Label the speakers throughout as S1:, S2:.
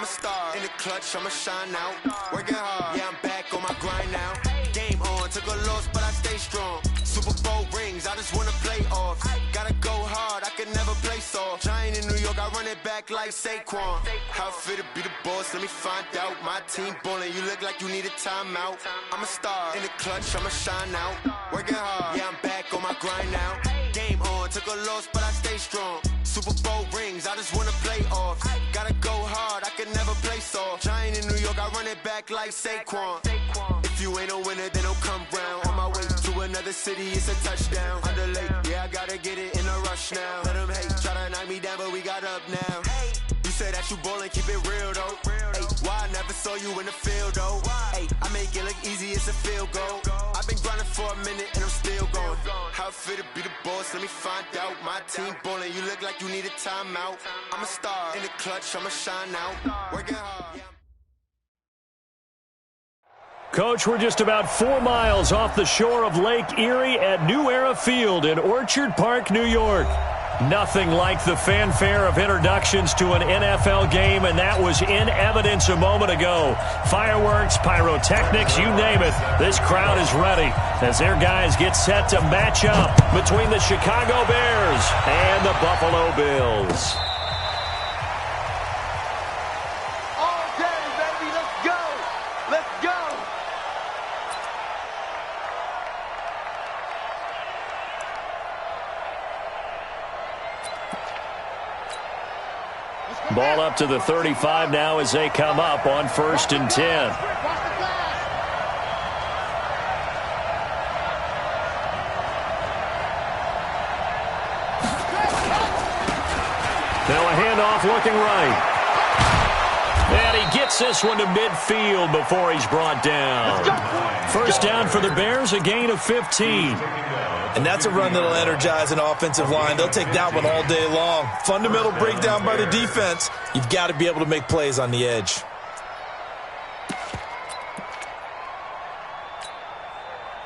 S1: I'm a star. In the clutch, I'ma shine out. Working hard, yeah, I'm back on my grind now. Game on, took a loss, but I stay strong. Super Bowl rings, I just wanna play off. Gotta go hard, I can never play soft. Giant in New York, I run it back like Saquon. How fit to be the boss, let me find out. My team ballin', you look like you need a timeout. I'm a star, in the clutch, I'ma shine out. Working hard, yeah, I'm back on my grind now. Game on, took a loss, but I stay strong. Super Bowl rings, I just wanna play off. Gotta go hard, I can never play soft. Giant in New York, I run it back like Saquon. If you ain't a winner, then don't come round. On my way to another city, it's a touchdown. Underlay, yeah, I gotta get it in a rush now. Let them hate, try to knock me down, but we got up now. You say that you ballin', keep it real though. Hey, why I never saw you in the field though? Hey, I make it look easy, it's a field goal. I've been grinding for a minute and I'm still going. How fit to be the boss, let me find out. My team ballin', you look like you need a timeout. I'm a star, in the clutch, I'ma shine out. Working hard.
S2: Coach, we're just about 4 miles off the shore of Lake Erie at New Era Field in Orchard Park, New York. Nothing like the fanfare of introductions to an NFL game, and that was in evidence a moment ago. Fireworks, pyrotechnics, you name it. This crowd is ready as their guys get set to match up between the Chicago Bears and the Buffalo Bills. Ball up to the 35 now as they come up on 1st and 10. Now a handoff looking right. And he gets this one to midfield before he's brought down. First down for the Bears, a gain of 15.
S3: And that's a run that'll energize an offensive line. They'll take that one all day long. Fundamental breakdown by the defense. You've got to be able to make plays on the edge.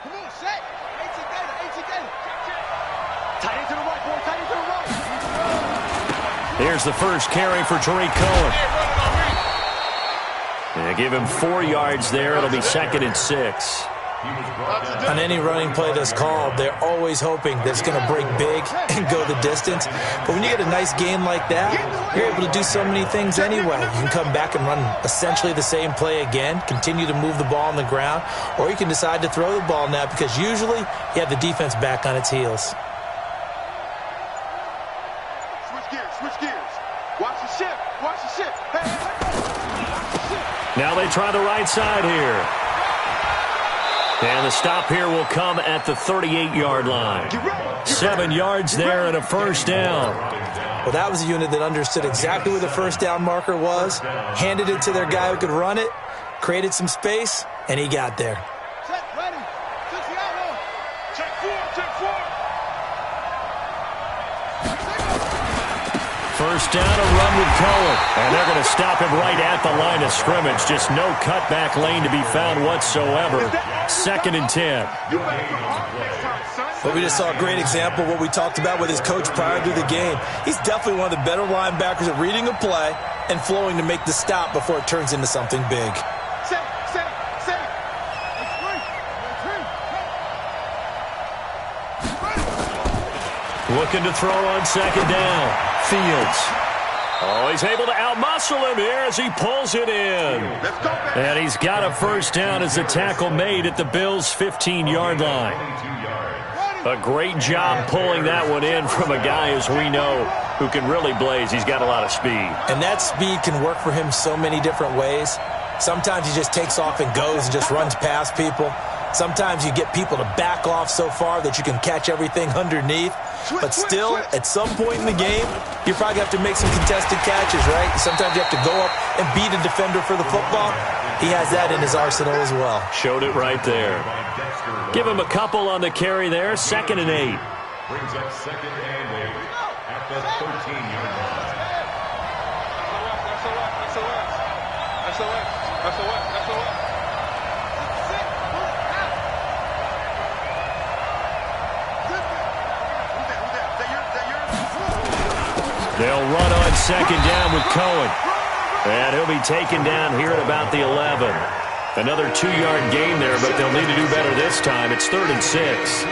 S4: Come on, set. 18 data, 18 data. Tight into the right, boy. Tight into the right.
S2: Here's the first carry for Tariq Cohen. Yeah, give him 4 yards there. It'll be 2nd and 6.
S3: On any running play that's called, they're always hoping that it's going to break big and go the distance. But when you get a nice gain like that, you're able to do so many things anyway. You can come back and run essentially the same play again, continue to move the ball on the ground, or you can decide to throw the ball now because usually you have the defense back on its heels.
S4: Switch gears, switch gears. Watch the shift, watch the shift. Hey.
S2: Now they try the right side here. And the stop here will come at the 38-yard line. 7 yards there and a first down.
S3: Well, that was a unit that understood exactly where the first down marker was, handed it to their guy who could run it, created some space, and he got there.
S4: Check, ready. Check the outlaw. Check 4, check 4.
S2: First down, a run with Cohen. And they're going to stop him right at the line of scrimmage. Just no cutback lane to be found whatsoever. 2nd and 10.
S3: But we just saw a great example of what we talked about with his coach prior to the game. He's definitely one of the better linebackers at reading a play and flowing to make the stop before it turns into something big.
S2: Looking to throw on 2nd down. Fields. Oh, he's able to outmuscle him here as he pulls it in. And he's got a first down as the tackle made at the Bills' 15-yard line. A great job pulling that one in from a guy, as we know, who can really blaze. He's got a lot of speed.
S3: And that speed can work for him so many different ways. Sometimes he just takes off and goes and just runs past people. Sometimes you get people to back off so far that you can catch everything underneath. But still, at some point in the game, you probably have to make some contested catches, right? Sometimes you have to go up and beat a defender for the football. He has that in his arsenal as well.
S2: Showed it right there. Give him a couple on the carry there. 2nd and 8.
S5: Brings up 2nd and 8 at the 13-yard line.
S2: They'll run on 2nd down with Cohen. And he'll be taken down here at about the 11. Another 2-yard gain there, but they'll need to do better this time. It's 3rd and 6.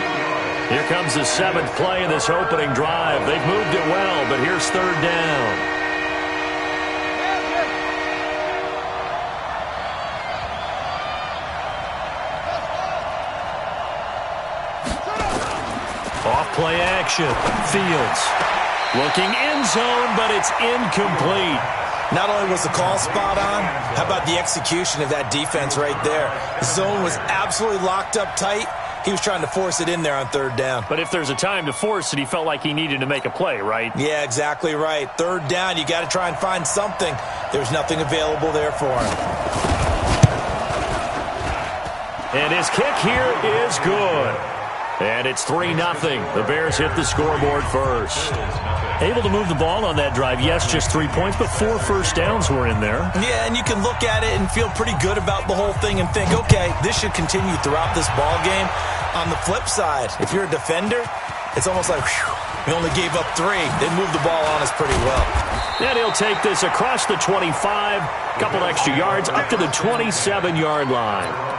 S2: Here comes the 7th play in this opening drive. They've moved it well, but here's 3rd down. Off-play action. Fields looking end zone, but it's incomplete.
S3: Not only was the call spot on, how about the execution of that defense right there? The zone was absolutely locked up tight. He was trying to force it in there on 3rd down.
S2: But if there's a time to force it, he felt like he needed to make a play, right?
S3: Yeah, exactly right. 3rd down, you got to try and find something. There's nothing available there for him.
S2: And his kick here is good. And it's 3-0. The Bears hit the scoreboard first. Able to move the ball on that drive. Yes, just 3 points, but 4 first downs were in there.
S3: Yeah, and you can look at it and feel pretty good about the whole thing and think, okay, this should continue throughout this ball game. On the flip side, if you're a defender, it's almost like, whew, we only gave up 3. They moved the ball on us pretty well.
S2: And he'll take this across the 25, couple extra yards, up to the 27-yard line.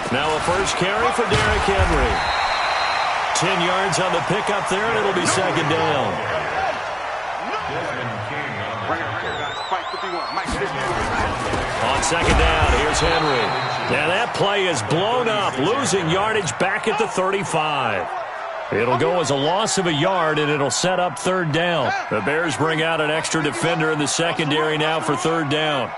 S2: Now a first carry for Derrick Henry. 10 yards on the pickup there, and it'll be 2nd down. On 2nd down, here's Henry. Now that play is blown up, losing yardage back at the 35. It'll go as a loss of a yard, and it'll set up 3rd down. The Bears bring out an extra defender in the secondary now for 3rd down.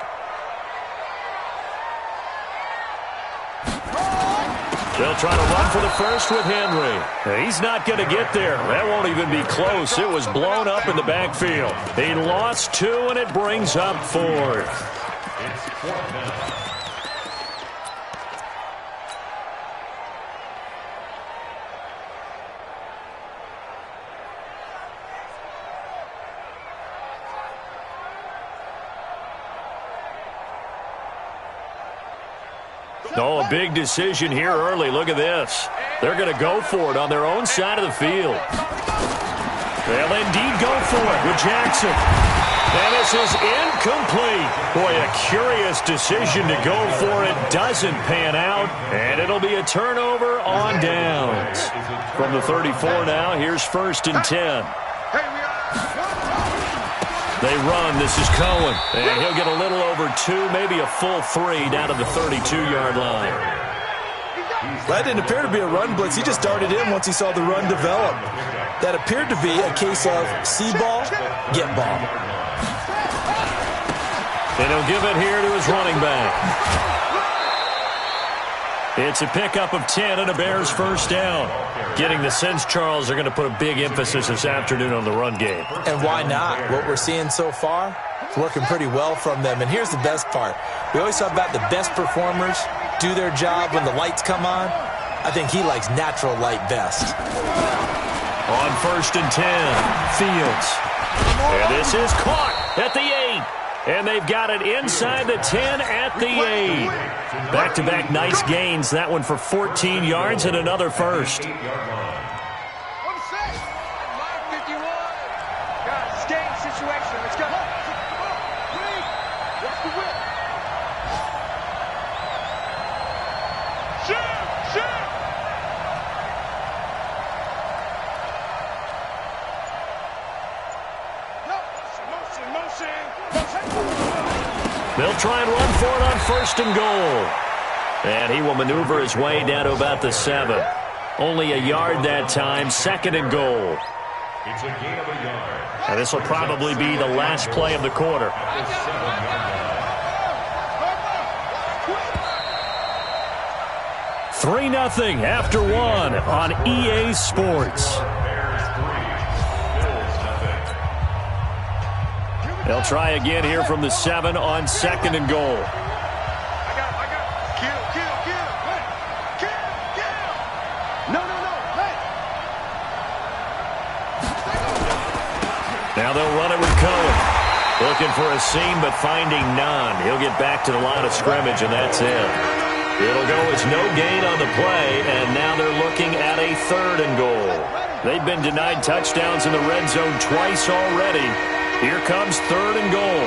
S2: They'll try to run for the first with Henry. He's not going to get there. That won't even be close. It was blown up in the backfield. He lost 2, and it brings up 4th.
S5: It's 4th down.
S2: Oh, a big decision here early. Look at this. They're going to go for it on their own side of the field. They'll indeed go for it with Jackson. And this is incomplete. Boy, a curious decision to go for it. Doesn't pan out. And it'll be a turnover on downs. From the 34 now, here's 1st and 10. They run. This is Cohen. And he'll get a little over 2, maybe a full 3 down to the 32-yard line.
S3: That didn't appear to be a run blitz. He just darted in once he saw the run develop. That appeared to be a case of see ball, get ball.
S2: And he'll give it here to his running back. It's a pickup of 10 and a Bears first down. Getting the sense, Charles, they're going to put a big emphasis this afternoon on the run game.
S3: And why not? What we're seeing so far is working pretty well from them. And here's the best part. We always talk about the best performers do their job when the lights come on. I think he likes natural light best.
S2: On 1st and 10, Fields. And this is caught at the 8. And they've got it inside the 10 at the 8. Back-to-back nice gains. That one for 14 yards and another first. They'll try and run for it on 1st and goal. And he will maneuver his way down to about the 7. Only a yard that time, 2nd and goal.
S5: It's a gain of a yard.
S2: And this will probably be the last play of the quarter. 3-0 after 1 on EA Sports. They'll try again here from the 7 on 2nd and goal.
S4: No, hey.
S2: Now they'll run it with Cohen. Looking for a seam, but finding none. He'll get back to the line of scrimmage, and that's it. It'll go as no gain on the play, and now they're looking at a 3rd and goal. They've been denied touchdowns in the red zone twice already. Here comes 3rd and goal.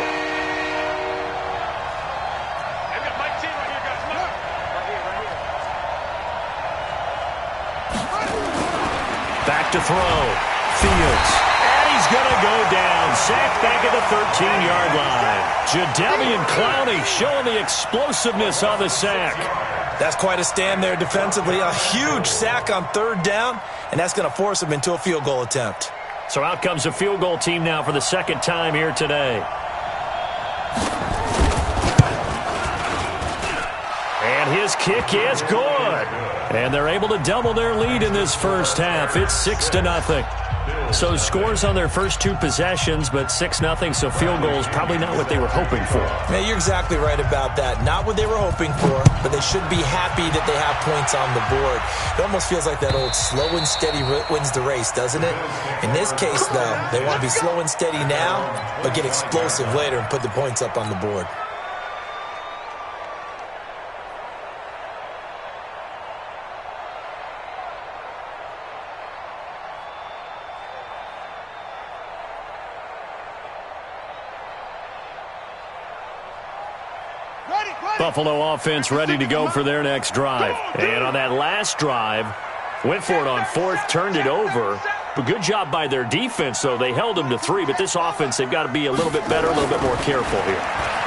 S2: Back to throw. Fields. And he's going to go down. Sacked back at the 13-yard line. Jadeveon Clowney showing the explosiveness on the sack.
S3: That's quite a stand there defensively. A huge sack on 3rd down, and that's going to force him into a field goal attempt.
S2: So out comes a field goal team now for the 2nd time here today. And his kick is good. And they're able to double their lead in this first half. It's 6-0. So scores on their first 2 possessions, but 6-0, so field goals probably not what they were hoping for.
S3: Man, you're exactly right about that. Not what they were hoping for, but they should be happy that they have points on the board. It almost feels like that old slow and steady wins the race, doesn't it? In this case, though, they want to be slow and steady now, but get explosive later and put the points up on the board.
S2: Buffalo offense ready to go for their next drive. And on that last drive, went for it on 4th, turned it over. But good job by their defense, though. They held them to 3, but this offense, they've got to be a little bit better, a little bit more careful here.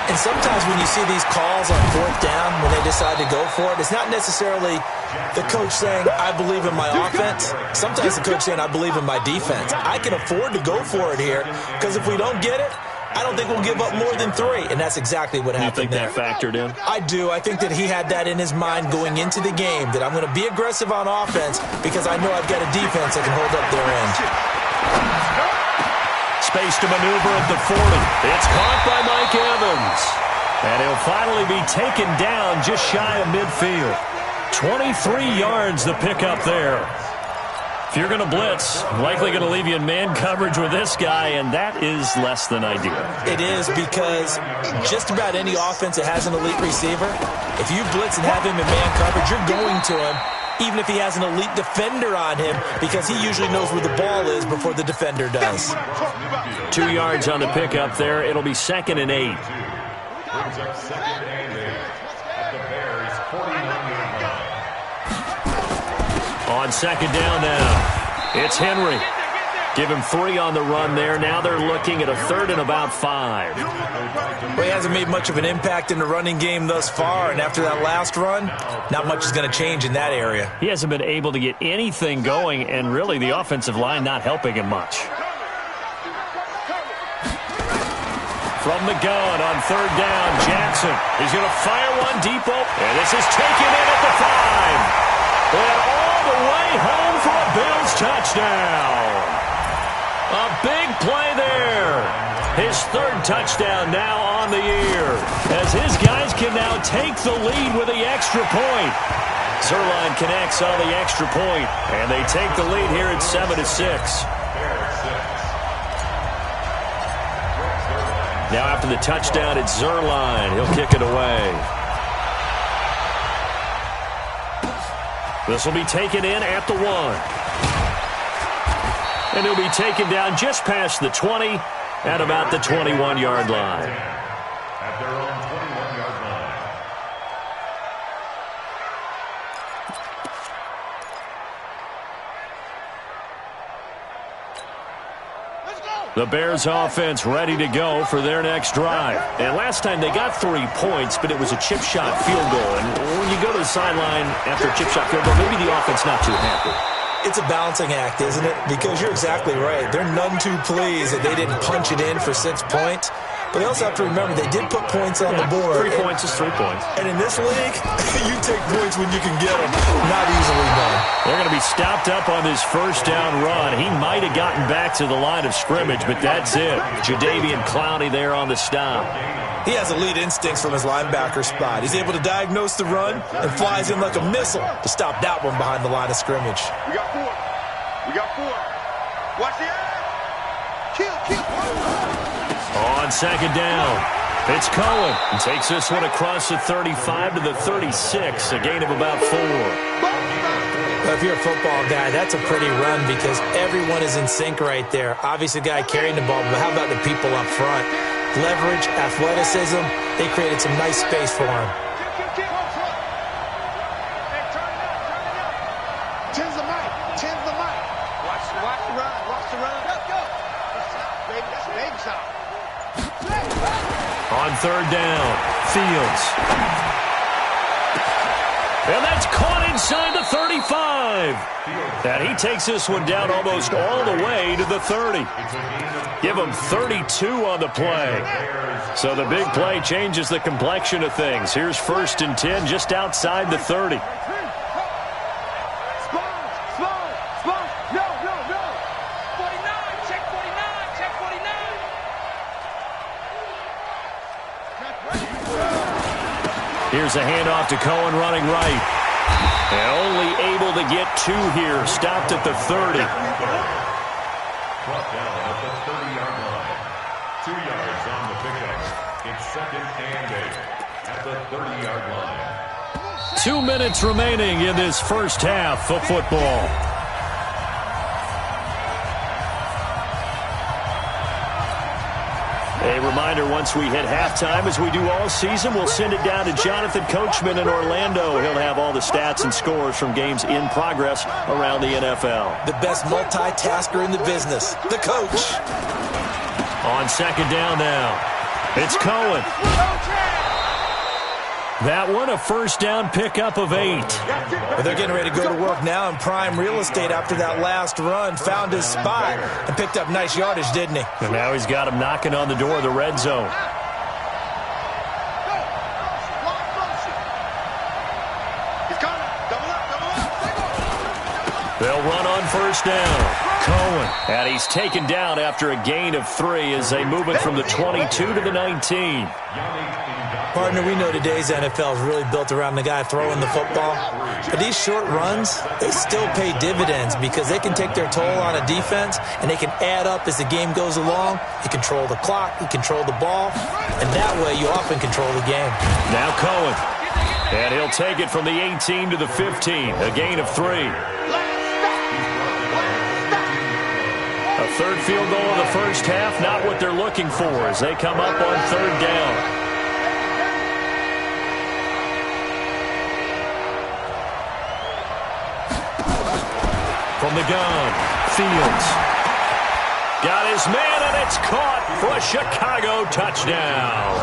S3: And sometimes when you see these calls on 4th down, when they decide to go for it, it's not necessarily the coach saying, I believe in my offense. Sometimes the coach saying, I believe in my defense. I can afford to go for it here, because if we don't get it, I don't think we'll give up more than 3, and that's exactly what happened there.
S2: You think that factored in?
S3: I do. I think that he had that in his mind going into the game, that I'm going to be aggressive on offense because I know I've got a defense that can hold up their end.
S2: Space to maneuver at the 40. It's caught by Mike Evans. And he'll finally be taken down just shy of midfield. 23 yards the pickup there. If you're going to blitz, likely going to leave you in man coverage with this guy, and that is less than ideal.
S3: It is, because just about any offense that has an elite receiver, if you blitz and have him in man coverage, you're going to him, even if he has an elite defender on him, because he usually knows where the ball is before the defender does.
S2: 2 yards on the pickup there. It'll be 2nd and 8.
S5: Brings up 2nd and 8 at the Bears' 49-yard line.
S2: On 2nd down now, it's Henry. Give him 3 on the run there. Now they're looking at a 3rd and about 5.
S3: Well, he hasn't made much of an impact in the running game thus far, and after that last run, not much is going to change in that area.
S2: He hasn't been able to get anything going, and really the offensive line not helping him much. From the gun on 3rd down, Jackson. He's going to fire one deep open, and this is taken in at the 5. And all the way home for a Bills touchdown. A big play there. His 3rd touchdown now on the year, as his guys can now take the lead with the extra point. Zerline connects on the extra point, and they take the lead here at 7-6. Now after the touchdown, it's Zerline. He'll kick it away. This will be taken in at the 1. And he'll be taken down just past the 20 at about the 21-yard line.
S5: At their own 21-yard line.
S2: The Bears offense ready to go for their next drive. And last time they got 3 points, but it was a chip shot field goal. And when you go to the sideline after a chip shot field goal, maybe the offense not too happy.
S3: It's a balancing act, isn't it? Because you're exactly right. They're none too pleased that they didn't punch it in for 6 points. But they also have to remember they did put points on the board.
S2: 3 points is 3 points.
S3: And in this league, you take points when you can get them. Not easily done.
S2: They're going to be stopped up on this first down run. He might have gotten back to the line of scrimmage, but that's it. Jadeveon Clowney there on the stop.
S3: He has elite instincts from his linebacker spot. He's able to diagnose the run and flies in like a missile to stop that one behind the line of scrimmage.
S4: We got 4. We got 4. Watch the ass. Kill.
S2: On second down, it's Cohen. And takes this one across the 35 to the 36, a gain of about 4.
S3: If you're a football guy, that's a pretty run because everyone is in sync right there. Obviously, the guy carrying the ball, but how about the people up front? Leverage, athleticism, they created some nice space for him.
S4: Tens the mic. Watch the run. Go. That's baby shot.
S2: On third down, Fields. And that's caught inside the 35. And he takes this one down almost all the way to the 30. Give him 32 on the play. So the big play changes the complexion of things. Here's 1st and 10 just outside the 30. Here's a handoff to Cohen running right. And only able to get 2 here. Stopped at the 30.
S5: Brought down at the 30-yard line. 2 yards on the pickup. It's 2nd and 8 at the 30-yard line.
S2: 2 minutes remaining in this first half of football. A reminder, once we hit halftime, as we do all season, we'll send it down to Jonathan Coachman in Orlando. He'll have all the stats and scores from games in progress around the NFL.
S3: The best multitasker in the business, the coach.
S2: On second down now, it's Cohen. That one, a first down pickup of 8.
S3: Well, they're getting ready to go to work now in prime real estate after that last run. Found his spot and picked up nice yardage, didn't he?
S2: And now he's got him knocking on the door of the red zone. They'll run on first down. Cohen. And he's taken down after a gain of 3 as they move it from the 22 to the 19.
S3: Partner, we know today's NFL is really built around the guy throwing the football. But these short runs, they still pay dividends because they can take their toll on a defense and they can add up as the game goes along. You control the clock, you control the ball, and that way you often control the game.
S2: Now Cohen. And he'll take it from the 18 to the 15, a gain of 3. A third field goal in the first half, not what they're looking for as they come up on third down. From the gun, Fields. Got his man, and it's caught for a Chicago touchdown.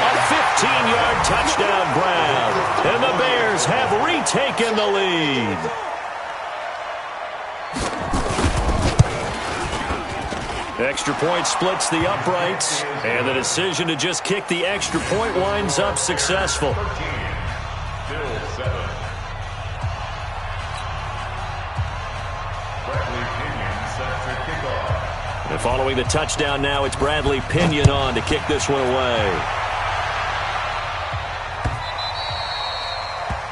S2: A 15-yard touchdown grab, and the Bears have retaken the lead. Extra point splits the uprights, and the decision to just kick the extra point winds up successful.
S5: Still 7.
S2: And following the touchdown now, it's Bradley Pinion on to kick this one away.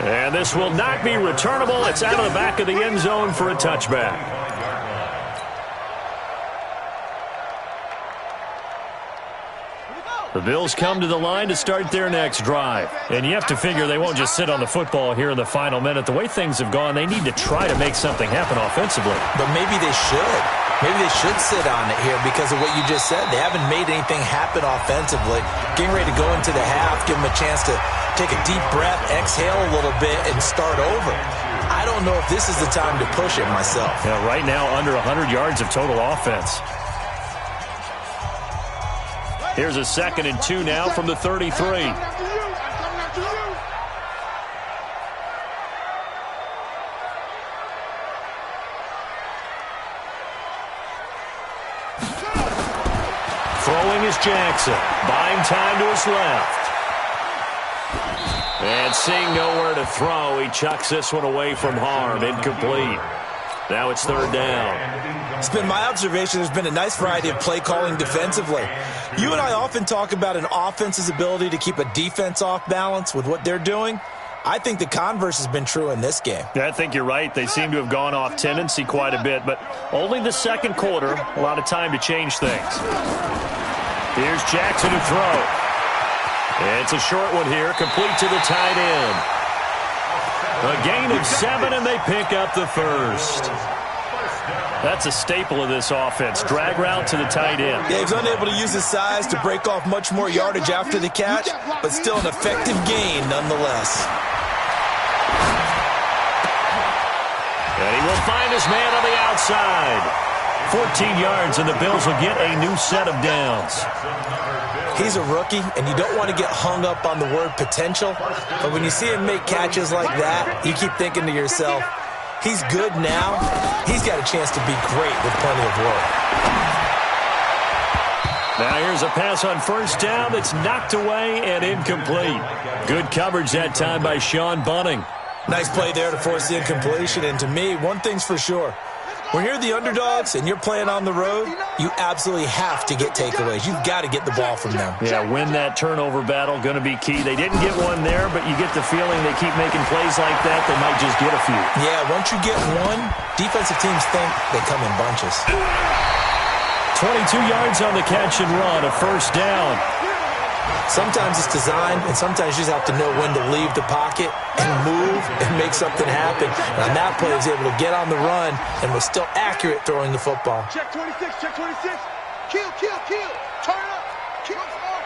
S2: And this will not be returnable. It's out of the back of the end zone for a touchback. The Bills come to the line to start their next drive. And you have to figure they won't just sit on the football here in the final minute. The way things have gone, they need to try to make something happen offensively.
S3: But maybe they should. Maybe they should sit on it here because of what you just said. They haven't made anything happen offensively. Getting ready to go into the half, give them a chance to take a deep breath, exhale a little bit, and start over. I don't know if this is the time to push it myself.
S2: Yeah, right now, under 100 yards of total offense. Here's a 2nd and 2 now from the 33. Throwing Here's Jackson, buying time to his left. And seeing nowhere to throw, he chucks this one away from harm. Incomplete. Now it's third down.
S3: It's been my observation there's been a nice variety of play calling defensively. You and I often talk about an offense's ability to keep a defense off balance with what they're doing. I think the converse has been true in this game.
S2: Yeah, I think you're right. They seem to have gone off tendency quite a bit, but only the second quarter, a lot of time to change things. Here's Jackson to throw. It's a short one here, complete to the tight end. A gain of 7, and they pick up the first. That's a staple of this offense. Drag route to the tight end.
S3: Yeah, he's unable to use his size to break off much more yardage after the catch, but still an effective gain nonetheless.
S2: And he will find his man on the outside. 14 yards, and the Bills will get a new set of downs.
S3: He's a rookie, and you don't want to get hung up on the word potential. But when you see him make catches like that, you keep thinking to yourself, he's good now. He's got a chance to be great with plenty of work.
S2: Now here's a pass on first down that's knocked away and incomplete. Good coverage that time by Sean Bunting.
S3: Nice play there to force the incompletion. And to me, one thing's for sure. When you're the underdogs and you're playing on the road, you absolutely have to get takeaways. You've got to get the ball from them.
S2: Yeah, win that turnover battle, going to be key. They didn't get one there, but you get the feeling they keep making plays like that, they might just get a few.
S3: Yeah, once you get one, defensive teams think they come in bunches.
S2: 22 yards on the catch and run, a first down.
S3: Sometimes it's designed, and sometimes you just have to know when to leave the pocket and move and make something happen. And on that play, he was able to get on the run and was still accurate throwing the football.
S4: Check 26, check 26. Kill, kill, kill. Turn it up. Kill smart.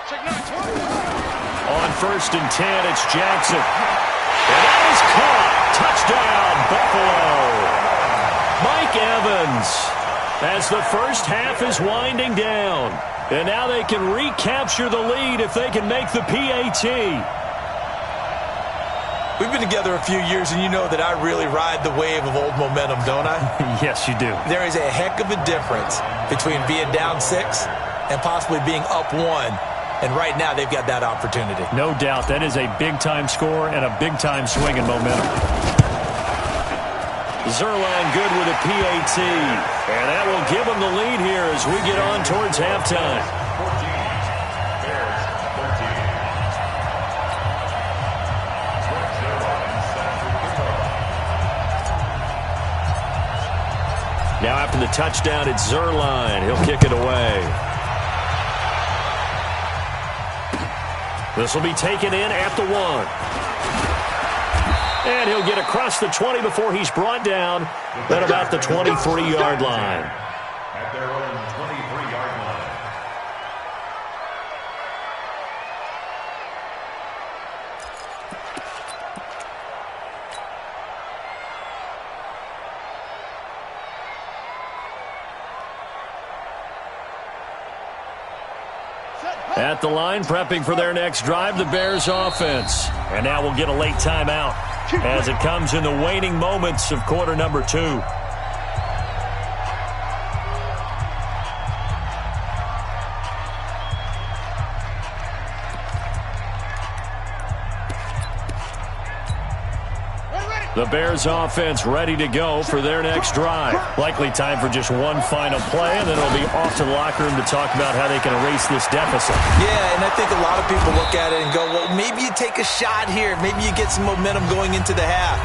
S4: Check 9, 20.
S2: On first and 10, it's Jackson. And that is caught. Touchdown, Buffalo. Mike Evans, as the first half is winding down. And now they can recapture the lead if they can make the PAT.
S3: We've been together a few years, and you know that I really ride the wave of old momentum, don't I?
S2: Yes, you do.
S3: There is a heck of a difference between being down 6 and possibly being up 1. And right now, they've got that opportunity.
S2: No doubt. That is a big-time score and a big-time swing in momentum. Zerline good with a PAT. And that will give them the lead here as we get on towards halftime.
S5: 14, Bears 13.
S2: Now after the touchdown, it's Zerline. He'll kick it away. This will be taken in at the 1. And he'll get across the 20 before he's brought down at about the 23-yard line.
S5: At their own 23-yard line.
S2: At the line, prepping for their next drive, the Bears offense. And now we'll get a late timeout as it comes in the waning moments of quarter number 2. The Bears offense ready to go for their next drive. Likely time for just one final play, and then it'll be off to the locker room to talk about how they can erase this deficit.
S3: Yeah, and I think a lot of people look at it and go, well, maybe you take a shot here. Maybe you get some momentum going into the half.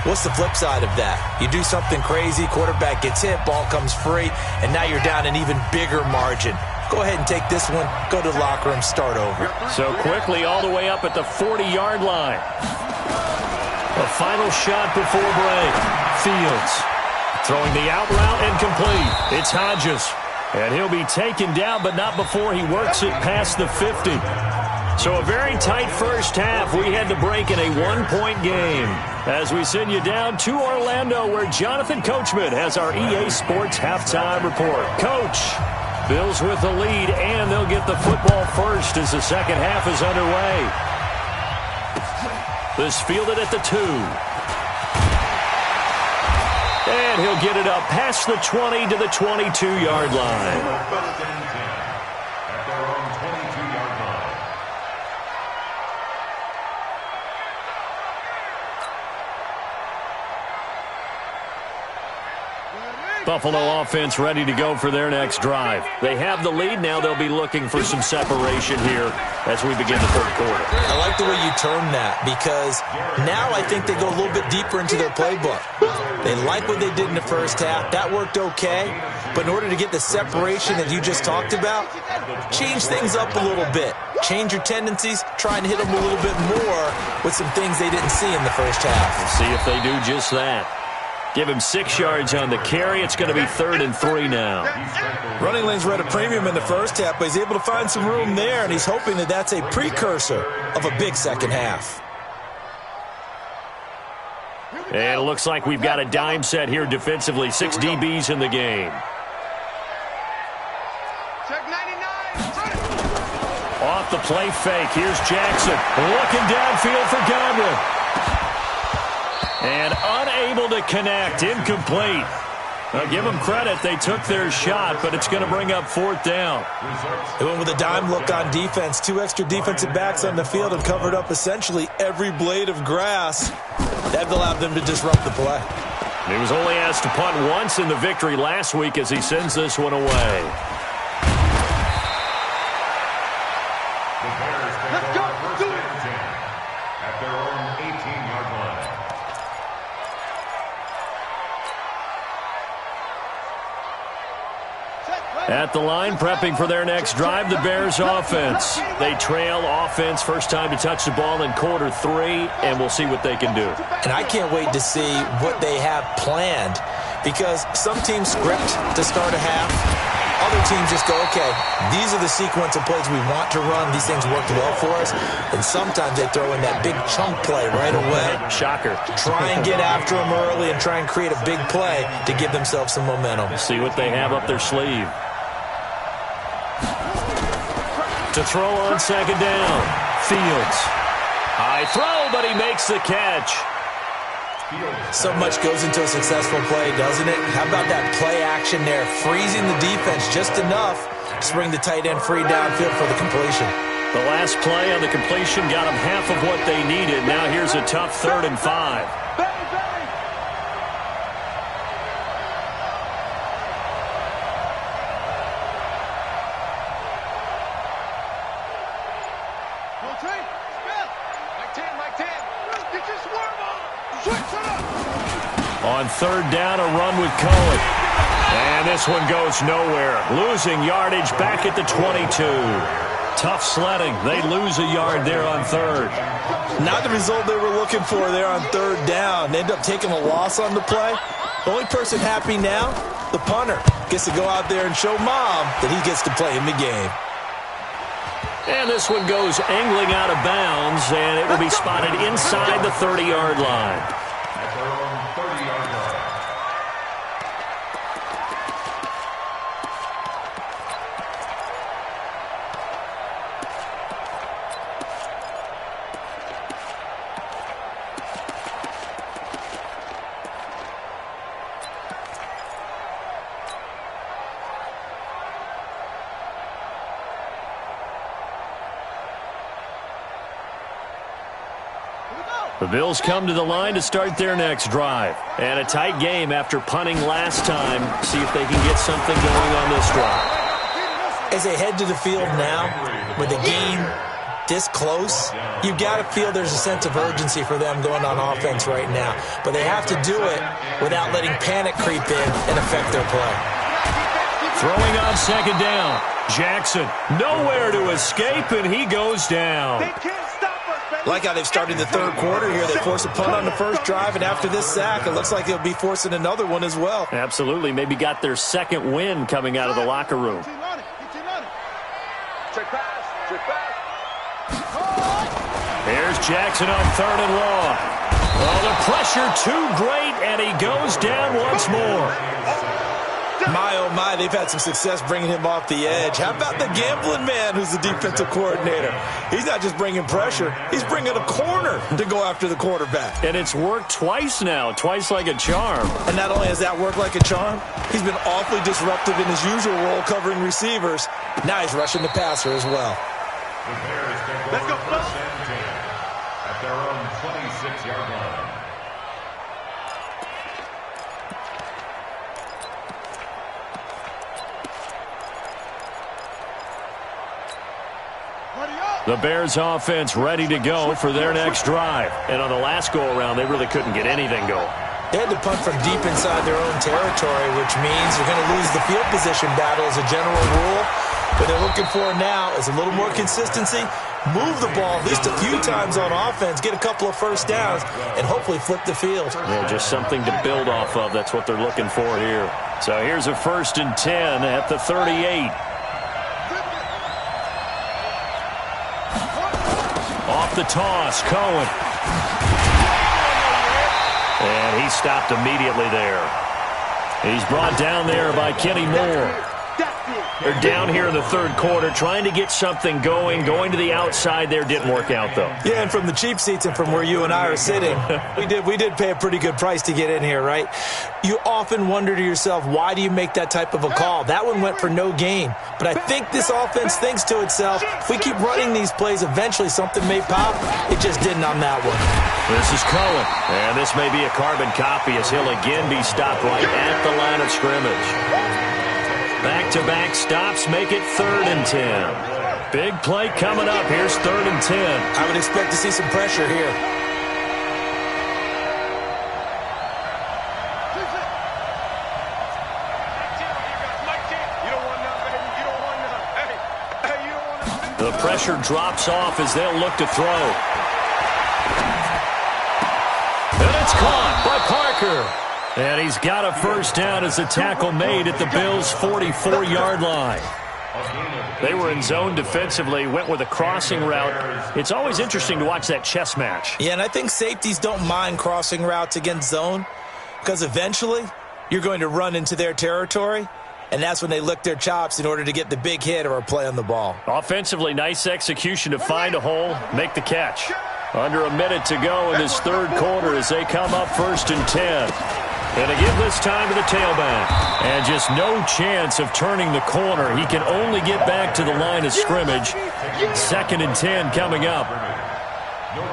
S3: What's the flip side of that? You do something crazy, quarterback gets hit, ball comes free, and now you're down an even bigger margin. Go ahead and take this one, go to the locker room, start over.
S2: So quickly all the way up at the 40-yard line. A final shot before break. Fields throwing the out route and complete. It's Hodges. And he'll be taken down, but not before he works it past the 50. So a very tight first half. We had to break in a one-point game. As we send you down to Orlando, where Jonathan Coachman has our EA Sports halftime report. Coach, Bills with the lead, and they'll get the football first as the second half is underway. This fielded at the 2. And he'll get it up past the 20 to the 22-yard line. Buffalo offense ready to go for their next drive. They have the lead. Now they'll be looking for some separation here as we begin the third quarter.
S3: I like the way you term that, because now I think they go a little bit deeper into their playbook. They like what they did in the first half. That worked okay. But in order to get the separation that you just talked about, change things up a little bit. Change your tendencies, try and hit them a little bit more with some things they didn't see in the first half.
S2: We'll see if they do just that. Give him 6 yards on the carry. It's going to be 3rd and 3 now.
S3: Running lanes were at a premium in the first half, but he's able to find some room there, and he's hoping that that's a precursor of a big second half.
S2: And it looks like we've got a dime set here defensively. 6 DBs in the game.
S4: Check 99.
S2: Off the play fake. Here's Jackson. Looking downfield for Godwin. And unable to connect. Incomplete. I'll give them credit. They took their shot, but it's going to bring up 4th down.
S3: They went with a dime look on defense. 2 extra defensive backs on the field and covered up essentially every blade of grass. That allowed them to disrupt the play.
S2: He was only asked to punt once in the victory last week as he sends this one away.
S4: Let's go. Do it.
S5: At their own 18-yard line.
S2: At the line, prepping for their next drive, the Bears offense. They trail offense, first time to touch the ball in quarter 3, and we'll see what they can do.
S3: And I can't wait to see what they have planned, because some teams script to start a half. Other teams just go, okay, these are the sequence of plays we want to run. These things worked well for us. And sometimes they throw in that big chunk play right away.
S2: Shocker.
S3: Try and get after them early and try and create a big play to give themselves some momentum.
S2: See what they have up their sleeve. To throw on 2nd down. Fields. High throw, but he makes the catch.
S3: So much goes into a successful play, doesn't it? How about that play action there? Freezing the defense just enough to bring the tight end free downfield for the completion.
S2: The last play on the completion got them half of what they needed. Now here's a tough 3rd and 5. On 3rd down, a run with Cohen. And this one goes nowhere. Losing yardage back at the 22. Tough sledding. They lose a yard there on 3rd.
S3: Not the result they were looking for there on 3rd down. They end up taking a loss on the play. The only person happy now, the punter, gets to go out there and show Mom that he gets to play in the game.
S2: And this one goes angling out of bounds, and it will be spotted inside the 30-yard line.
S5: At their own 30-yard line.
S2: The Bills come to the line to start their next drive. And a tight game after punting last time. See if they can get something going on this drive.
S3: As they head to the field now, with the game this close, you've got to feel there's a sense of urgency for them going on offense right now. But they have to do it without letting panic creep in and affect their play.
S2: Throwing on 2nd down. Jackson nowhere to escape, and he goes down.
S3: Like how they've started the 3rd quarter here. They force a punt on the first drive, and after this sack, it looks like they'll be forcing another one as well.
S2: Absolutely. Maybe got their 2nd win coming out of the locker room. Here's Jackson on 3rd and long. Oh, the pressure too great, and he goes down once more.
S3: My, oh, my, they've had some success bringing him off the edge. How about the gambling man who's the defensive coordinator? He's not just bringing pressure. He's bringing a corner to go after the quarterback.
S2: And it's worked twice now, twice like a charm.
S3: And not only has that worked like a charm, he's been awfully disruptive in his usual role covering receivers. Now he's rushing the passer as well.
S5: The Bears take over first and 10 at their own 26-yard line.
S2: The Bears offense ready to go for their next drive. And on the last go-around, they really couldn't get anything going.
S3: They had to punt from deep inside their own territory, which means they're going to lose the field position battle as a general rule. What they're looking for now is a little more consistency, move the ball at least a few times on offense, get a couple of first downs, and hopefully flip the field.
S2: Yeah, just something to build off of. That's what they're looking for here. So here's a 1st and 10 at the 38. Off the toss, Cohen. And he stopped immediately there. He's brought down there by Kenny Moore. They're down here in the 3rd quarter, trying to get something going to the outside there. Didn't work out, though.
S3: Yeah, and from the cheap seats and from where you and I are sitting, we did pay a pretty good price to get in here, right? You often wonder to yourself, why do you make that type of a call? That one went for no gain. But I think this offense thinks to itself, if we keep running these plays, eventually something may pop. It just didn't on that one.
S2: This is Cohen, and this may be a carbon copy as he'll again be stopped right at the line of scrimmage. Back-to-back stops make it 3rd and 10. Big play coming up. Here's 3rd and 10.
S3: I would expect to see some pressure here.
S2: The pressure drops off as they'll look to throw. And it's caught by Parker. And he's got a first down as a tackle made at the Bills' 44-yard line. They were in zone defensively, went with a crossing route. It's always interesting to watch that chess match.
S3: Yeah, and I think safeties don't mind crossing routes against zone because eventually you're going to run into their territory, and that's when they lick their chops in order to get the big hit or a play on the ball.
S2: Offensively, nice execution to find a hole, make the catch. Under a minute to go in this 3rd quarter as they come up 1st and 10. And again this time to the tailback. And just no chance of turning the corner. He can only get back to the line of scrimmage. 2nd and 10 coming up.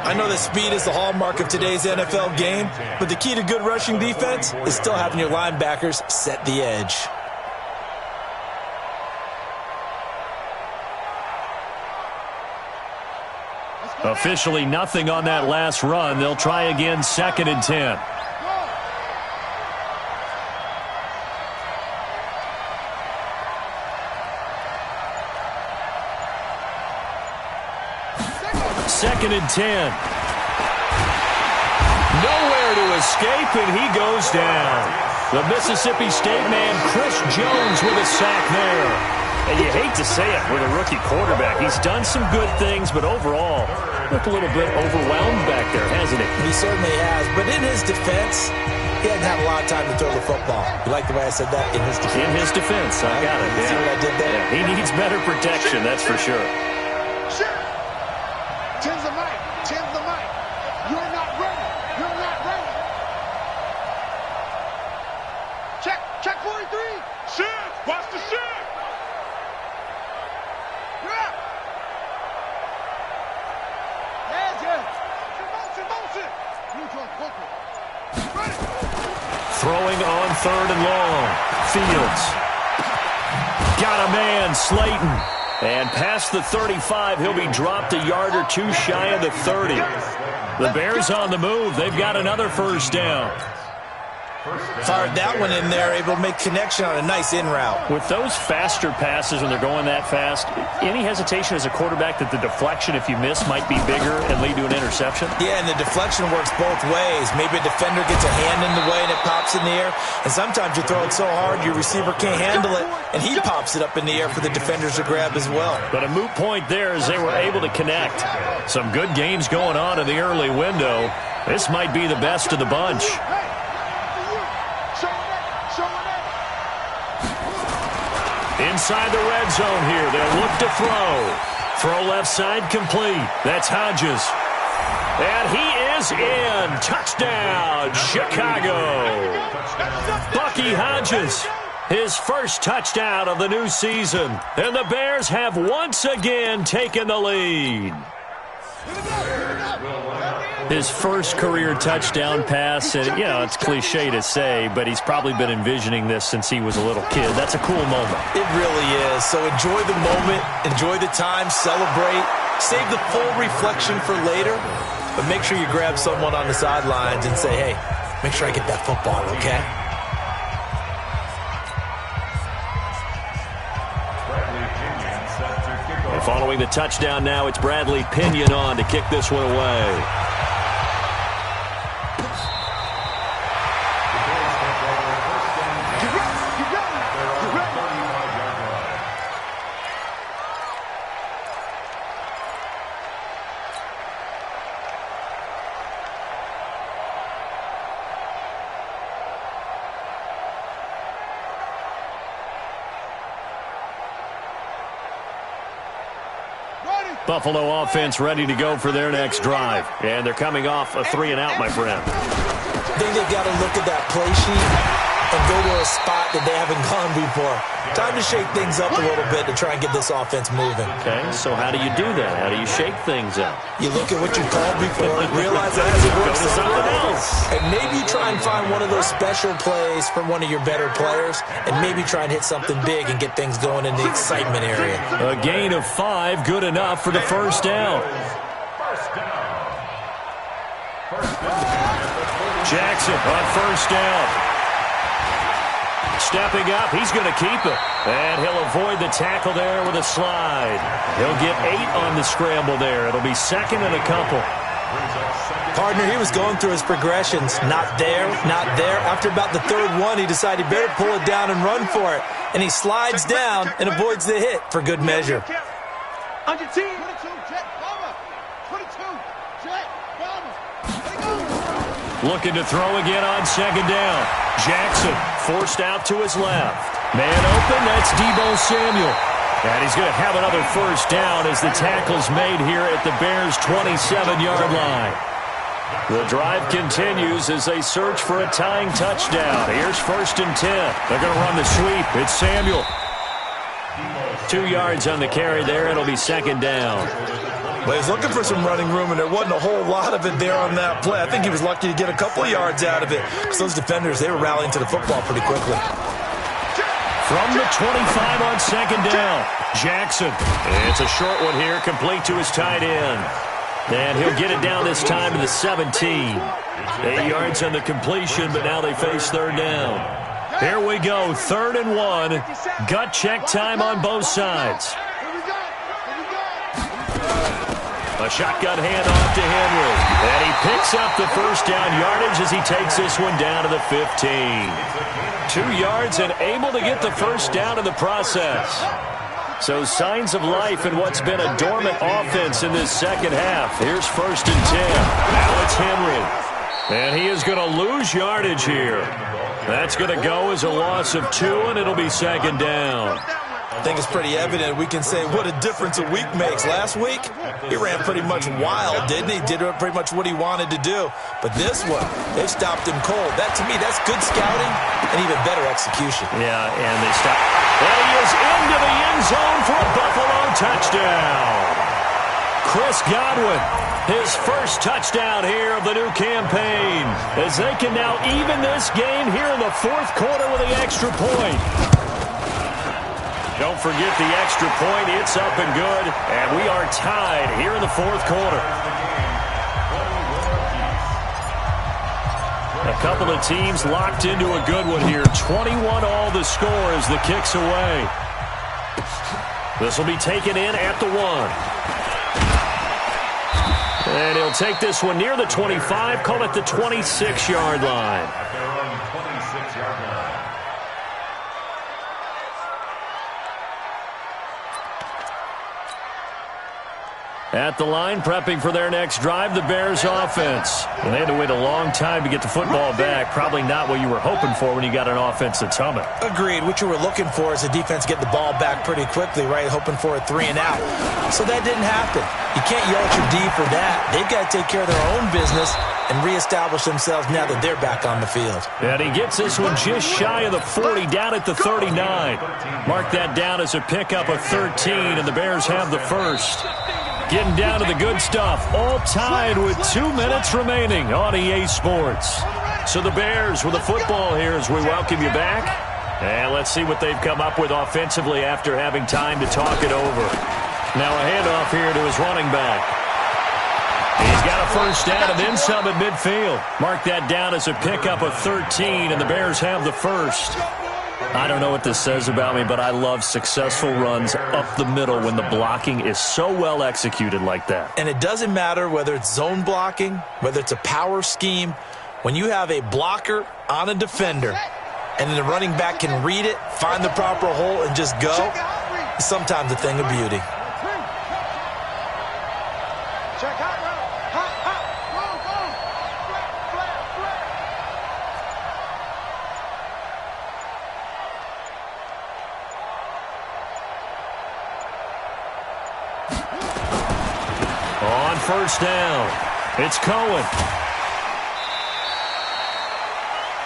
S3: I know that speed is the hallmark of today's NFL game, but the key to good rushing defense is still having your linebackers set the edge.
S2: Officially nothing on that last run. They'll try again 2nd and 10. Second and 10. Nowhere to escape, and he goes down. The Mississippi State man, Chris Jones, with a sack there. And you hate to say it with a rookie quarterback. He's done some good things, but overall, looked a little bit overwhelmed back there, hasn't he?
S3: He certainly has. But in his defense, he hadn't had a lot of time to throw the football. You like the way I said that? In his defense.
S2: In his defense. I got it.
S3: See what I did there?
S2: Yeah, he needs better protection, that's for sure.
S4: Change the mic. Change the mic. You're not ready. You're not ready. Check 43.
S6: Shift. Watch the shift.
S4: Motion.
S2: Throwing on 3rd and long. Fields. Got a man, Slayton. And past the 35, he'll be dropped a yard or two shy of the 30. The Bears on the move. They've got another first down.
S3: Fired that one in there, able to make connection on a nice in route.
S2: With those faster passes when they're going that fast, any hesitation as a quarterback that the deflection, if you miss, might be bigger and lead to an interception?
S3: Yeah, and the deflection works both ways. Maybe a defender gets a hand in the way and it pops in the air. And sometimes you throw it so hard your receiver can't handle it, and he pops it up in the air for the defenders to grab as well.
S2: But a moot point there as they were able to connect. Some good games going on in the early window. This might be the best of the bunch. Inside the red zone here. They'll look to throw. Throw left side complete. That's Hodges. And he is in. Touchdown, Chicago. Bucky Hodges, his first touchdown of the new season. And the Bears have once again taken the lead. His first career touchdown pass, and, you know, it's cliche to say, but he's probably been envisioning this since he was a little kid. That's a cool moment.
S3: It really is. So enjoy the moment, enjoy the time, celebrate, Save the full reflection for later, but make sure you grab someone on the sidelines and say, hey, make sure I get that football, okay?
S2: And following the touchdown now, it's Bradley Pinion on to kick this one away. Buffalo offense ready to go for their next drive. And they're coming off a 3-and-out, my friend.
S3: I think they've got to look at that play sheet and go to a spot that they haven't gone before. Time to shake things up a little bit to try and get this offense moving.
S2: Okay, so how do you do that? How do you shake things up?
S3: You look at what you called before and realize that hasn't worked
S2: Go to something else.
S3: And maybe you try and find one of those special plays from one of your better players and maybe try and hit something big and get things going in the excitement area.
S2: A gain of 5, good enough for the first down. Jackson on first down. Stepping up, he's going to keep it. And he'll avoid the tackle there with a slide. He'll get 8 on the scramble there. It'll be second and a couple.
S3: Partner, he was going through his progressions. Not there, not there. After about the third one, he decided he better pull it down and run for it. And he slides down and avoids the hit for good measure.
S4: On your team. 22, Jet, bomber. 22, Jet, bomber.
S2: Looking to throw again on second down. Jackson forced out to his left. Man open, that's Deebo Samuel. And he's going to have another first down as the tackle's made here at the Bears' 27-yard line. The drive continues as they search for a tying touchdown. Here's first and 10. They're going to run the sweep. It's Samuel. 2 yards on the carry there. It'll be second down.
S3: Well, he's looking for some running room, and there wasn't a whole lot of it there on that play. I think he was lucky to get a couple of yards out of it because those defenders, they were rallying to the football pretty quickly.
S2: From the 25 on second down, Jackson. It's a short one here, complete to his tight end. And he'll get it down this time to the 17. 8 yards on the completion, but now they face third down. Here we go, 3rd and 1. Gut check time on both sides. A shotgun handoff to Henry. And he picks up the first down yardage as he takes this one down to the 15. 2 yards and able to get the first down in the process. So signs of life in what's been a dormant offense in this second half. Here's first and 10. Now it's Henry. And he is going to lose yardage here. That's going to go as a loss of 2, and it'll be second down.
S3: I think it's pretty evident. We can say what a difference a week makes. Last week, he ran pretty much wild, didn't he? Did pretty much what he wanted to do. But this one, they stopped him cold. That, to me, that's good scouting and even better execution.
S2: Yeah, and they stopped. And he is into the end zone for a Buffalo touchdown. Chris Godwin, his first touchdown here of the new campaign, as they can now even this game here in the 4th quarter with the extra point. Don't forget the extra point. It's up and good, and we are tied here in the 4th quarter. A couple of teams locked into a good one here. 21 all the score as the kick's away. This will be taken in at the 1. And he'll take this one near the 25, call it the 26-yard line. At the line, prepping for their next drive, the Bears offense. And they had to wait a long time to get the football back. Probably not what you were hoping for when you got an offense that's humming.
S3: Agreed. What you were looking for is the defense get the ball back pretty quickly, right? Hoping for a 3-and-out. So that didn't happen. You can't yell at your D for that. They've got to take care of their own business and reestablish themselves now that they're back on the field.
S2: And he gets this one just shy of the 40, down at the 39. Mark that down as a pickup of 13, and the Bears have the first. Getting down to the good stuff, all tied with 2 minutes remaining on EA Sports. So the Bears with the football here as we welcome you back. And let's see what they've come up with offensively after having time to talk it over. Now a handoff here to his running back. He's got a first down and then some at midfield. Mark that down as a pickup of 13, and the Bears have the first. I don't know what this says about me, but I love successful runs up the middle when the blocking is so well executed like that.
S3: And it doesn't matter whether it's zone blocking, whether it's a power scheme. When you have a blocker on a defender and then the running back can read it, find the proper hole, and just go, it's sometimes a thing of beauty.
S4: Check out, hot,
S2: On first down, it's Cohen.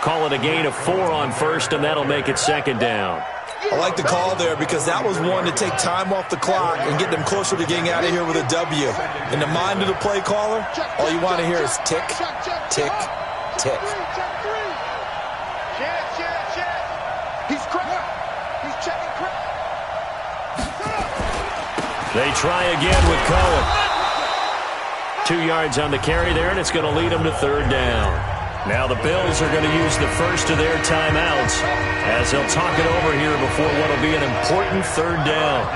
S2: Call it a gain of 4 on first, and that'll make it second down.
S3: I like the call there because that was one to take time off the clock and get them closer to getting out of here with a W. In the mind of the play caller, all you want to hear is tick, tick, tick.
S4: He's cracked. He's checking crack.
S2: They try again with Cohen. 2 yards on the carry there, and it's going to lead them to third down. Now the Bills are going to use the first of their timeouts as they'll talk it over here before what will be an important third down.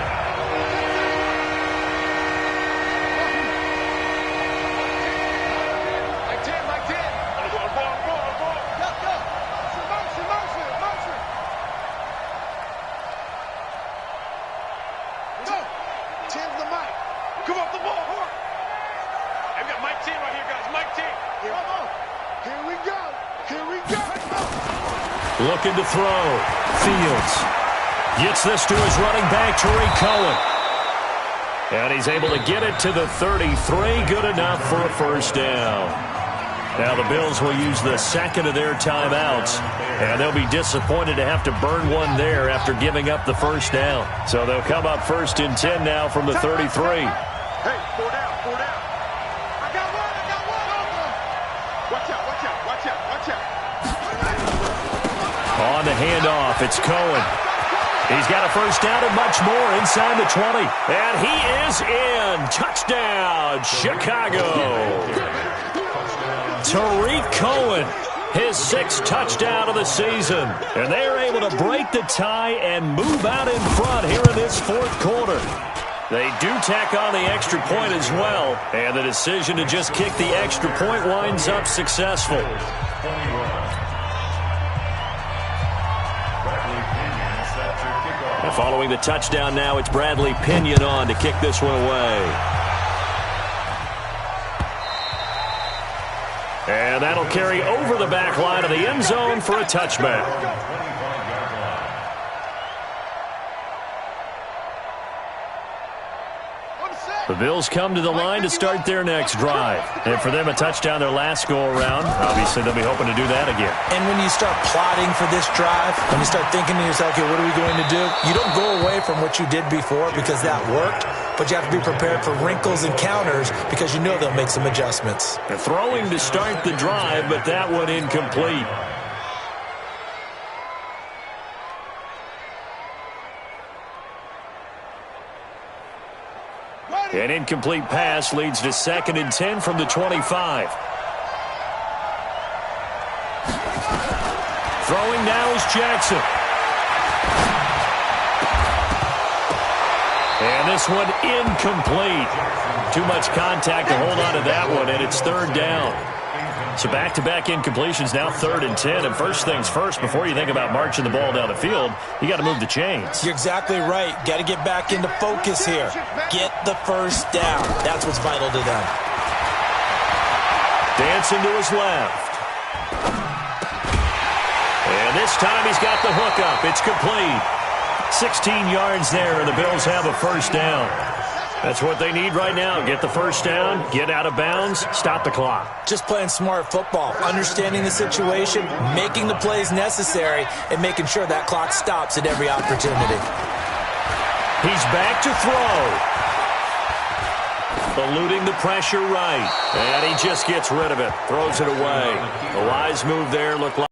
S2: Looking to throw. Fields gets this to his running back, Tariq Cohen. And he's able to get it to the 33. Good enough for a first down. Now the Bills will use the second of their timeouts, and they'll be disappointed to have to burn one there after giving up the first down. So they'll come up first and 10 now from the 33.
S4: Hey, 4 down, 4 down. I got one. Watch out.
S2: On the handoff, it's Cohen. He's got a first down and much more inside the 20. And he is in. Touchdown, Chicago. Tariq Cohen, his 6th touchdown of the season. And they are able to break the tie and move out in front here in this 4th quarter. They do tack on the extra point as well. And the decision to just kick the extra point winds up successful. And following the touchdown now, it's Bradley Pinion on to kick this one away. And that'll carry over the back line of the end zone for a touchback. The Bills come to the line to start their next drive. And for them, a touchdown their last go-around. Obviously, they'll be hoping to do that again.
S3: And when you start plotting for this drive, when you start thinking to yourself, okay, what are we going to do? You don't go away from what you did before because that worked, but you have to be prepared for wrinkles and counters because you know they'll make some adjustments.
S2: They're throwing to start the drive, but that one incomplete. An incomplete pass leads to 2nd and 10 from the 25. Throwing now is Jackson. And this one incomplete. Too much contact to hold on to that one, and it's 3rd down. So back-to-back incompletions, now 3rd and 10. And first things first, before you think about marching the ball down the field, you got to move the chains.
S3: You're exactly right. Got to get back into focus here. Get the first down. That's what's vital to them.
S2: Dancing to his left. And this time he's got the hook up. It's complete. 16 yards there, and the Bills have a first down. That's what they need right now. Get the first down, get out of bounds, stop the clock.
S3: Just playing smart football, understanding the situation, making the plays necessary, and making sure that clock stops at every opportunity.
S2: He's back to throw. Eluding the pressure right. And he just gets rid of it. Throws it away. A wise move there. Looked like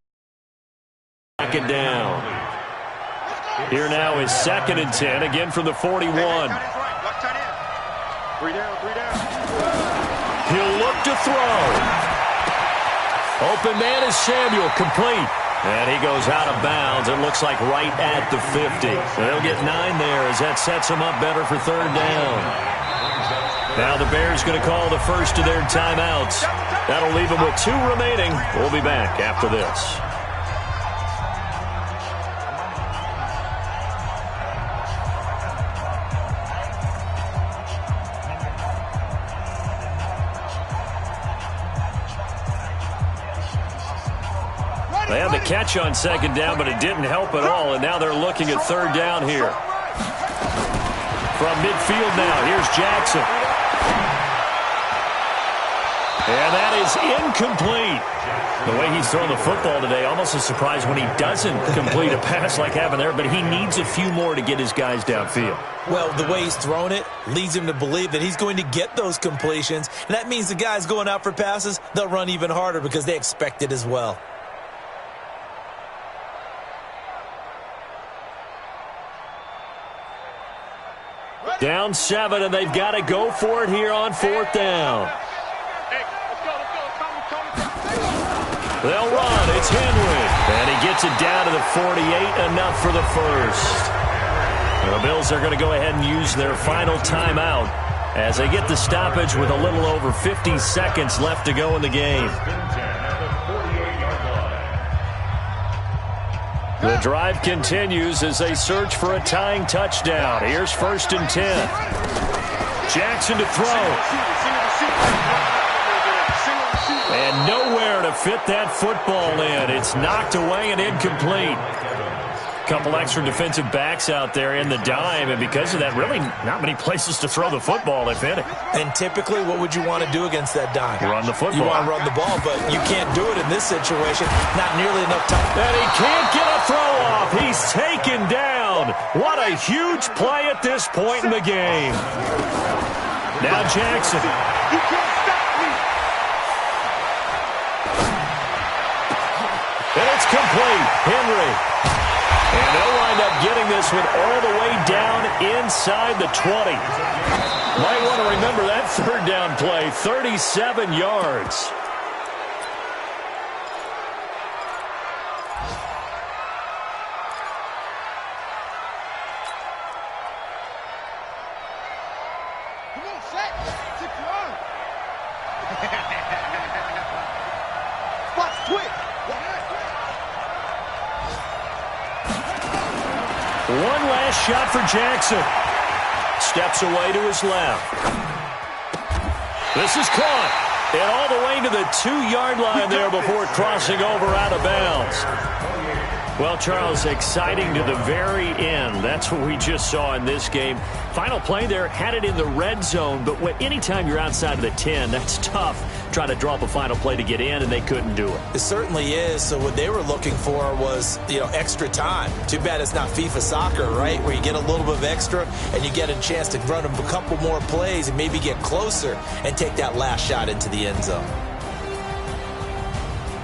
S2: back it down. Here now is 2nd and 10, again from the 41.
S4: Left tight end.
S6: Three down.
S2: He'll look to throw. Open man is Samuel, complete. And he goes out of bounds. It looks like right at the 50. They'll get 9 there as that sets them up better for third down. Now the Bears going to call the first of their timeouts. That'll leave them with 2 remaining. We'll be back after this. They had the catch on second down, but it didn't help at all, and now they're looking at third down here. From midfield now, here's Jackson. And that is incomplete. The way he's throwing the football today, almost a surprise when he doesn't complete a pass like happened there, but he needs a few more to get his guys downfield.
S3: Well, the way he's thrown it leads him to believe that he's going to get those completions, and that means the guys going out for passes, they'll run even harder because they expect it as well.
S2: Down 7, and they've got to go for it here on fourth down. They'll run. It's Henry. And he gets it down to the 48, enough for the first. The Bills are going to go ahead and use their final timeout as they get the stoppage with a little over 50 seconds left to go in the game. The drive continues as they search for a tying touchdown. Here's 1st and 10. Jackson to throw. And nowhere to fit that football in. It's knocked away and incomplete. Couple extra defensive backs out there in the dime, and because of that, really not many places to throw the football, if any.
S3: And typically, what would you want to do against that dime?
S2: Run the football.
S3: You want to run the ball, but you can't do it in this situation. Not nearly enough time.
S2: And he can't get a throw off. He's taken down. What a huge play at this point in the game. Now Jackson.
S6: You can't stop me.
S2: And it's complete. Henry. And they'll wind up getting this one all the way down inside the 20. Might want to remember that third down play, 37 yards.
S4: Come on, set. Take your arm. Watch twitch.
S2: One last shot for Jackson. Steps away to his left. This is caught. And all the way to the 2-yard line there before crossing over out of bounds. Well, Charles, exciting to the very end. That's what we just saw in this game. Final play there, had it in the red zone, but anytime you're outside of the 10, that's tough. Trying to draw up a final play to get in, and they couldn't do it.
S3: It certainly is. So what they were looking for was, extra time. Too bad it's not FIFA soccer, right, where you get a little bit of extra and you get a chance to run a couple more plays and maybe get closer and take that last shot into the end zone.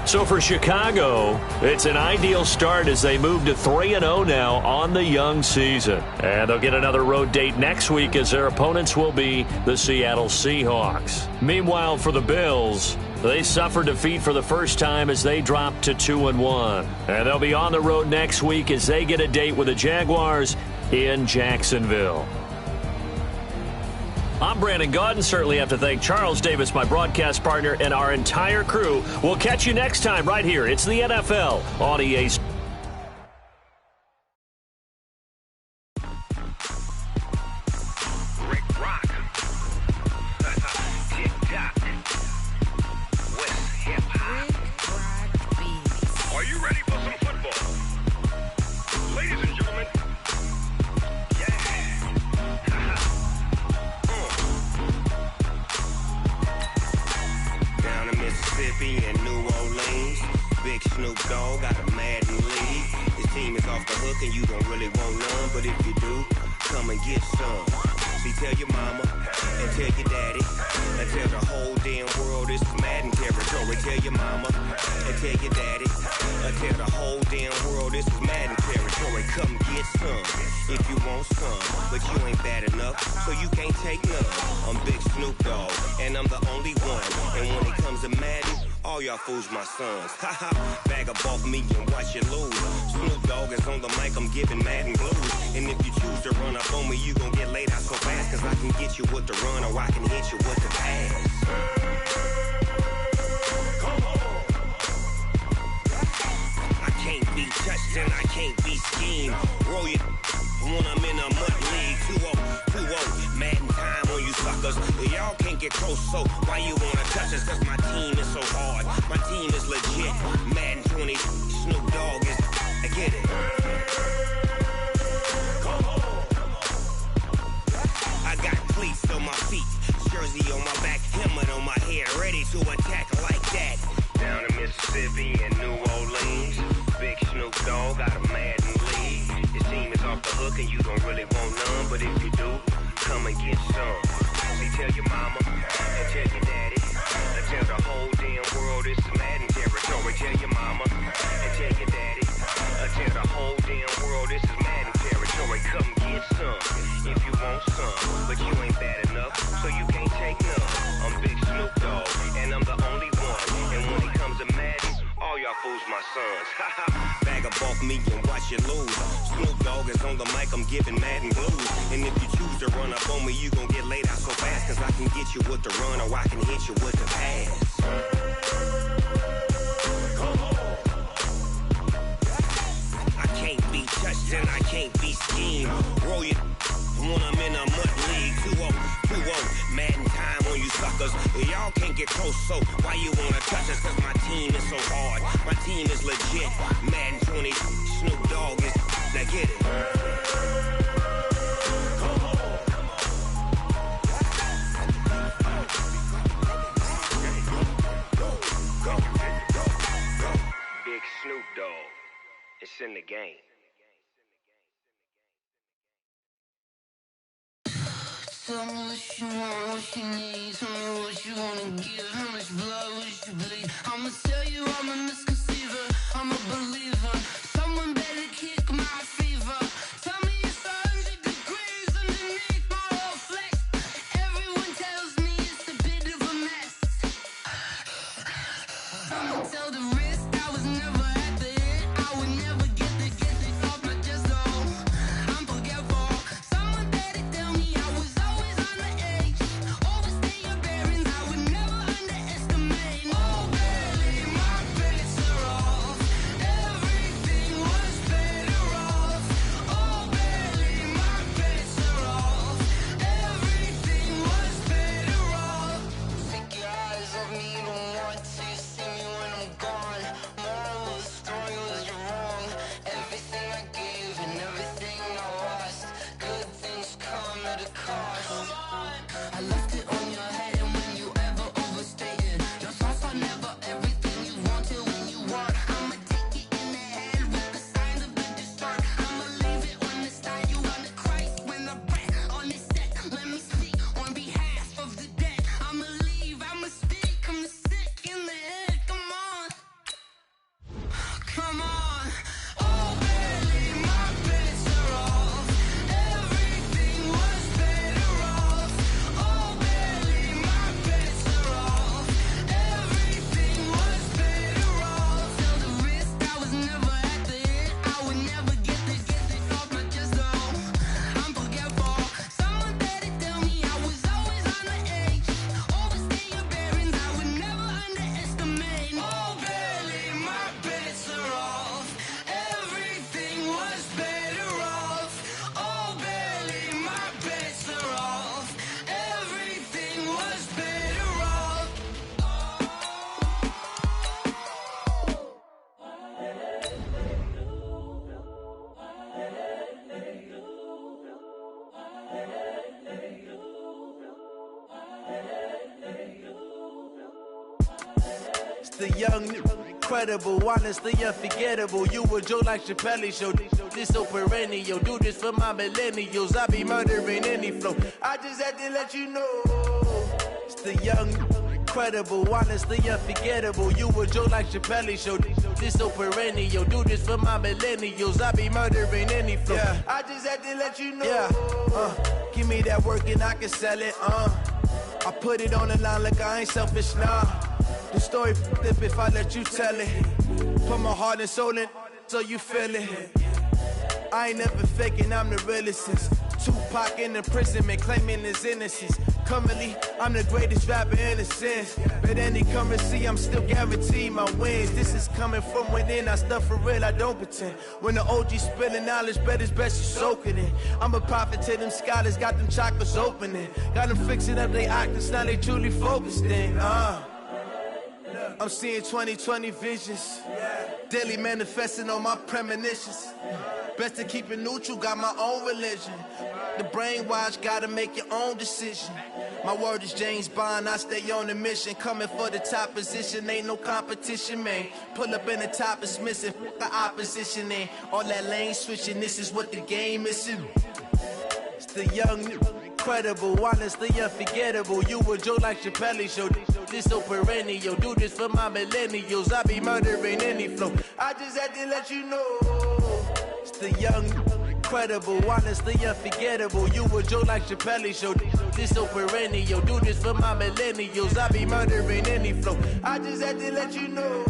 S2: So for Chicago, it's an ideal start as they move to 3-0 now on the young season. And they'll get another road date next week as their opponents will be the Seattle Seahawks. Meanwhile, for the Bills, they suffered defeat for the first time as they dropped to 2-1. And they'll be on the road next week as they get a date with the Jaguars in Jacksonville. I'm Brandon Gaudin. Certainly have to thank Charles Davis, my broadcast partner, and our entire crew. We'll catch you next time right here. It's the NFL on EA Sports.
S6: Are you ready for some football? Ladies and gentlemen,
S1: Down in Mississippi and New Orleans, Big Snoop Dogg got a Madden league. This team is off the hook and you don't really want none, but if you do, come and get some.
S7: See, tell your mama and tell your daddy and tell the whole damn world this is Madden territory. Tell your mama and tell your daddy and tell the whole damn world this is Madden territory. Come get some if you want some, but you ain't bad enough, so you can't take none. I'm Big Snoop Dogg, and I'm the only one. And when it comes to Madden, all y'all fools my sons. Haha, bag up off me and watch you lose. Snoop Dogg is on the mic, I'm giving Madden blues. And if you choose to run up on me, you gon' get laid out so fast, cause I can get you with the run or I can hit you with the pass. I can't be touched and I can't be schemed. Roll you when I'm in a mud league. 2-0, Madden time on you suckers. Y'all can't get close, so why you wanna touch us? Cause my team is so hard, my team is legit. Madden 20, Snoop Dogg is, I get it. I got cleats on my feet, jersey on my back, helmet on my head, ready to attack like that. Down in Mississippi and New Orleans, Big Snoop Dogg got a Madden league. His team is off the hook and you don't really want none, but if you do, come and get some. See, tell your mama and tell your daddy and tell the whole damn world this is Madden territory. Tell your mama and tell your daddy and tell the whole damn world this is Madden territory. Come get some if you want some, but you ain't bad enough, so you can't take none. I'm Big Snoop Dogg, and I'm the only one. And when it comes to Madden, all y'all fools my sons. Bag up off me and watch you lose. Snoop Dogg is on the mic, I'm giving Madden blues. And if you choose to run up on me, you gon' get laid out so fast, cause I can get you with the run or I can hit you with the pass. I can't be touched and I can't be schemed. Roll you when I'm in a mud league. 2-0, Madden time on you suckers. Y'all can't get close, so why you wanna touch us? Cause my team is so hard, my team is legit. Madden 20, Snoop Dogg is, now get it. Big Snoop Dogg, it's in the game.
S8: Tell me what you want, what you need. Tell me what you wanna give. How much blood would you bleed? I'ma tell you I'm a misconceiver, I'm a believer. Someone better kick my fever. Tell me it's 100 degrees underneath my whole flesh. Everyone tells me it's a bit of a mess. I'ma tell the risk I was never at the end. I would never get this off my chest though. I'm forgetful. Someone better tell me I was always on the edge. Overstay your bearings, I would never underestimate. Oh baby, my bets are off. Everything was better off. Oh baby, my bets are off. Everything was better off. Take your eyes off me, don't want to see me when I'm gone. Moral of the story was you're wrong. Everything I gave and everything I lost. Good things come at a cost. I left it on your head, and when you ever overstay it, your thoughts are never everything you wanted when you want. I'ma take it in the head with the signs of the distort. I'ma leave it on the side. You wanna Christ when I breath on this set. Let me speak on behalf of the dead. I'ma leave, I'ma speak. I'm the sick in the head. Come on, come on. Oh baby, my bets are off. Everything was better off. Oh baby, my bets are off. Everything was better off. Tell the risk I was never at the end. I would never get this off my chest though. I'm forgetful. Someone better tell me I was always on the edge. Overstay your bearings, I would never underestimate. Oh baby, my bets are off. Everything was better off. Oh baby, my bets are off. Everything was better off.
S9: It's the young incredible, honestly unforgettable. You a Joe like Chappelle show. This so perennial. Do this for my millennials. I be murdering any flow. I just had to let you know. It's the young, incredible, honestly unforgettable. You a Joe like Chappelle show. This so perennial. Do this for my millennials. I be murdering any flow. Yeah. I just had to let you know. Yeah. Give me that work and I can sell it. I put it on the line like I ain't selfish, nah. The story flip if I let you tell it. Put my heart and soul in so you feel it. I ain't never faking, I'm the realest since Tupac in imprisonment, claiming his innocence. Currently, I'm the greatest rapper in a sense. But any currency, I'm still guaranteed my wins. This is coming from within, I stuff for real, I don't pretend. When the OG spilling knowledge, bet it's best you soak it in. I'm a prophet to them scholars, got them chakras opening. Got them fixing up they octaves, now they truly focused in. I'm seeing 2020 visions. Daily manifesting on my premonitions. Best to keep it neutral, got my own religion. The brainwash, gotta make your own decision. My word is James Bond, I stay on the mission. Coming for the top position, ain't no competition, man. Pull up in the top, it's missing, the opposition ain't. All that lane switching, this is what the game is. It's the young, incredible, honestly unforgettable. You a Joe like Chappelle show. This so perennial. Do this for my millennials. I be murdering any flow. I just had to let you know. It's the young, incredible, honestly unforgettable. You a Joe like Chappelle show. This so perennial. Do this for my millennials. I be murdering any flow. I just had to let you know.